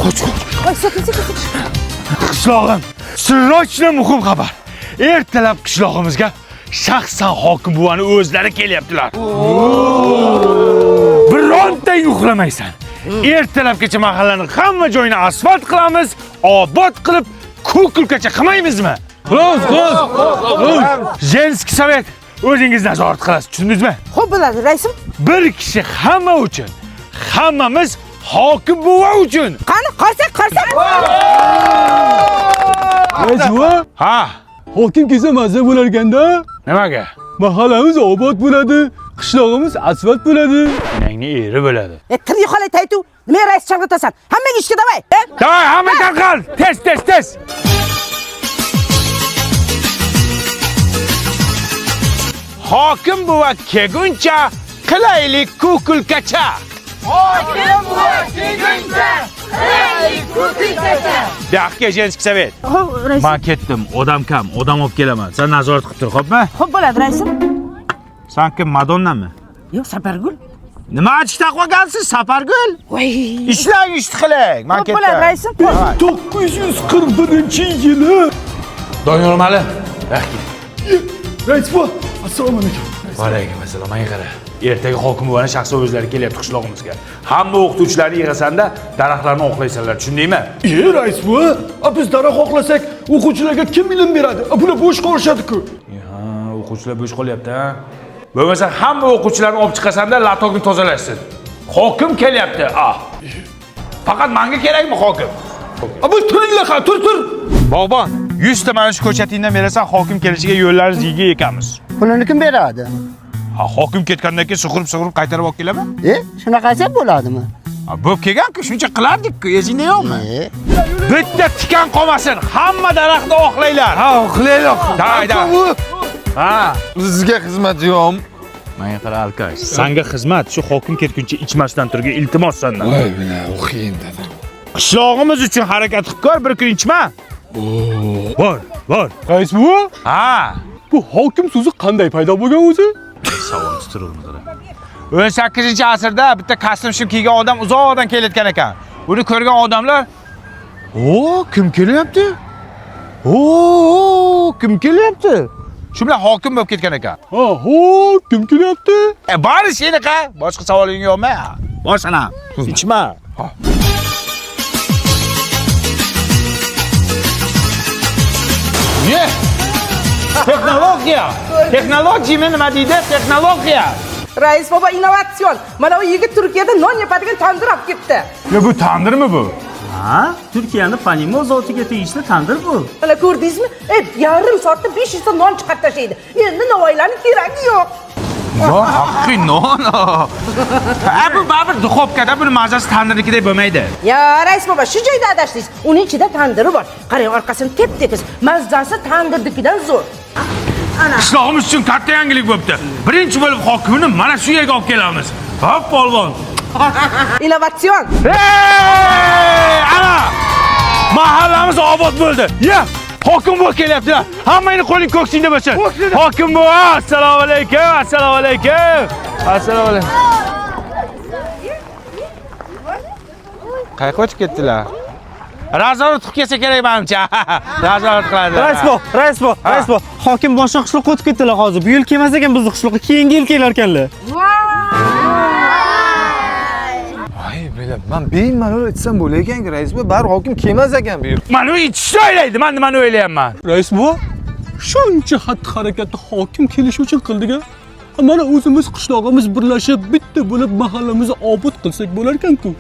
Qoch. Voy, sekin. Qishlog'im, sirrochli muhim xabar. Ertalab qishlog'imizga shaxsan hokim buvani o'zlari kelyaptilar. Birontang uxlamaysan. Ertalabgacha mahallaning hamma joyini asfalt qilamiz, obod qilib, ko'kulkacha qilmaymizmi? Xullas. Jenskiy sovet o'zingiz nazorat qilasiz, tushundingizmi? Xo'p bo'ladi, raisim. Bir kishi hamma uchun, hammamiz hokim buva uchun. Qani, qarsak. Rajva, Ha, hokim kelsa mazza bo'lar ekanda. nimaga? Mahallamiz obod bo'ladi, qishlog'imiz asfalt bo'ladi. Meningni eri bo'ladi. Tilni yo'qolay taytu. Nima rais chalg'itasan? Hammaga ishga davay. Davay, hamma tarqal. Tez. Hokim buva kelguncha qilaylik ko'kulkacha. Daqqa Jenskiy sovet. Xo'p, raisim. Men ketdim, odam kam, odam olib kelaman. Sen nazorat qilib tur, xo'pmi? Xo'p bo'ladi, raisim. Sen kim, Madonnami? Yo'q, Sapargul. Nima achishda qolgansiz, Sapargul? Voy. Ishlang, ish qiling. Men Xo'p bo'ladi, ketdim. raisim. 941-yili. Doniyor Mali. Raisbo, assalomu alaykum. Va alaykum assalom. Menga qara. Ertaga hokim buvani shaxsiy o'zlari kelyapti qishlog'imizga. Hamma o'qituvchilarni yig'asanda daraxtlarni oqlaysanlar, tushundingmi? Raisbo, biz daraxt oqlasak, o'quvchilarga kim ilm beradi? Bular bo'sh qolishadi-ku. Ha, o'quvchilar bo'sh qolyapti, ha. Bo'lmasa hamma o'quvchilarni olib chiqasanda latokni tozalaysiz. Hokim kelyapti. Faqat menga kerakmi hokim? Bu turinglar, tur. Bog'bon, 100 ta mana shu ko'chatingdan berasan, hokim kelishiga yo'llarimiz yiga ekanmiz. Pulini kim beradi? Ha, hokim ketgandan keyin sug'urib qaytarib olib kelaman. Shunaqasi bo'ladimi? Ha, bo'p kelgan-ku, shuncha qilardik-ku, esingda yo'qmi? Bitta tikan qolmasin, hamma daraxtni oqlaylar. Ha, oqlaylar. Da. Ha, Sizga xizmat yo'qmi? menga qara Alkash. Senga xizmat shu hokim ketguncha ichmasdan turgan iltimos sendan. Voy, mana o'qiyin dedi. Qishlog'imiz uchun harakat qilib ko'r, bir kun ichma. Bor. Raisbo, Ha, bu hokim so'zi qanday paydo bo'lgan o'zi? savol tutildi. 18-asrda bitta kostyum shim kiygan odam uzoqdan kelayotgan ekan. Uni ko'rgan odamlar, kim kelyapti? Kim kelyapti? Shu bilan hokim bo'lib ketgan ekan. Kim kelyapti? Bari seniqa. Boshqa savoling yo'qmi? Boshana. Ichma. Ye. Texnologiya nima deydi? Texnologiya. Rais baba innovatsion. Mana u yigit Turkiyada non yapadigan tandir olib ketdi. Ya bu tandirmi bu? Ha, Turkiyaning Panimo zotiga tegishli tandir bu. Mana ko'rdingizmi? Yarim soatda 500 ta non chiqarib tashlaydi. Endi Navoiylarning keragi yo'q. Yo, haqiqiy non. Bu baribir duxovkada buni mazasi tandirnikidek bo'lmaydi. Ya rais baba, shu joyda adashdingiz. Uning ichida tandiri bor. Qarang, orqasini tep-tekis. Mazasi tandirnikidan zo'r. Qishlog'imiz uchun katta yangilik bo'pti. Birinchi bo'lib hokimni mana shu yerga olib kelamiz. Hop, polvon. Innovatsion. Ana! Mahallamiz obod bo'ldi. Ya, hokim bu kelyaptilar. Hammangni qo'ling ko'ksingda bo'lsin. Hokim bu, assalomu alaykum. Qayerga o'tib ketdilar? Nazorat qilib kelsa kerak menimcha. Nazorat qiladi. Raisbo, hokim boshqa qishloqqa o'tib ketdilar hozir. Bu yil kelmas ekan bizning qishloqqa, keyingi yil kelar ekanlar. Voy, bilam, men bemalol aytsam bo'lar ekan-ku, raisbo, bari hokim kelmas ekan bu yer. Mana u ichishni o'ylaydi, men nimani o'ylayapman? Raisbo, shuncha xatti-harakatni hokim kelishi uchun qildik-a? Mana o'zimiz qishlog'imiz birlashib, bitta bo'lib mahallamizni obod qilsak bo'lar ekan-ku.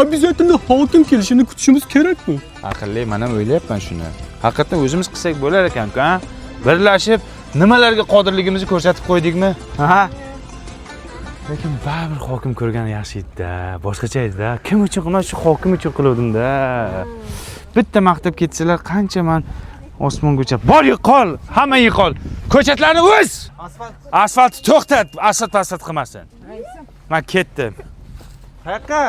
Обязательно hokim kelishini kutishimiz kerak-ku. Aqlli, men ham o'ylayapman shuni. Haqiqatan o'zimiz qilsak bo'lar ekan-ku, ha? Birlashib nimalarga qodirligimizni ko'rsatib qo'ydikmi? Ha? Lekin baribir hokim ko'rgan yaxshi edi-da, boshqacha edi-da. Kim uchun qilmas, shu hokim uchun qiluvdim-da. Bitta maqtab ketsalar, qancha men osmongacha bor yiqol, hamma yiqol. Ko'chatlarni o'z. Asfalt to'xtat, asfalt qilmasin. Men ketdim. Qayoqqa?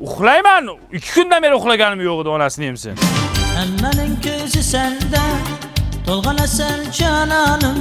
Uxlayman. 2 kundan beri uxlaganim yo'q edi, onasini emsin. Hammaning ko'zi senda, to'lg'anasan jononim.